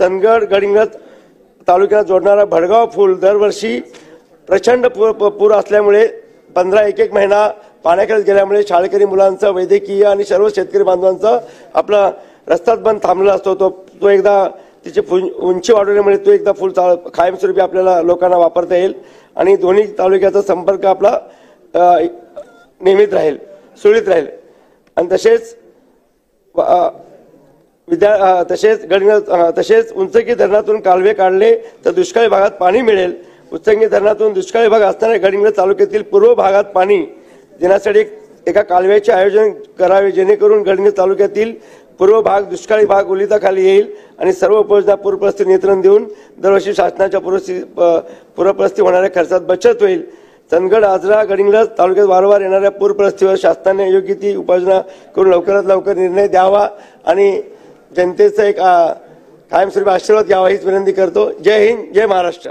चंदगड गडिंग्लज तालुक्याला जोडणारा भडगाव पूल दरवर्षी प्रचंड पूर असल्यामुळे 15-1 महिना पाण्याखाली गेल्यामुळे शाळकरी मुलांचा वैद्यकीय आणि सर्व शेतकरी बांधवांचा आपला रस्ताच बंद थांबलेला असतो। तो एकदा तिची उंची वाढवल्यामुळे तो एकदा पूल कायमस्वरूपी आपल्याला लोकांना वापरता येईल आणि दोन्ही तालुक्याचा संपर्क आपला नियमित राहील, सुरळीत राहील। आणि तसेच उंचगी धरणातून कालवे काढले तर दुष्काळी भागात पाणी मिळेल। उंचगी धरणातून दुष्काळी भाग असणाऱ्या गडिंग्लज तालुक्यातील पूर्व भागात पाणी देण्यासाठी एका कालव्याचे आयोजन करावे, जेणेकरून गडिंग्लज तालुक्यातील पूर्व भाग दुष्काळी भाग ओलिताखाली येईल आणि सर्व उपयोजना पूरपरिस्थिती नियंत्रण देऊन दरवर्षी शासनाच्या पूरपरिस्थिती होणाऱ्या खर्चात बचत होईल। चंदगड आजरा गडिंग्लज तालुक्यात वारंवार येणाऱ्या पूरपरिस्थितीवर शासनाने योग्य ती उपाययोजना करून लवकरात लवकर निर्णय द्यावा आणि जनतेचा एक कायमस्वरूपी आशीर्वाद घ्यावा हीच विनंती करतो। जय हिंद, जय महाराष्ट्र।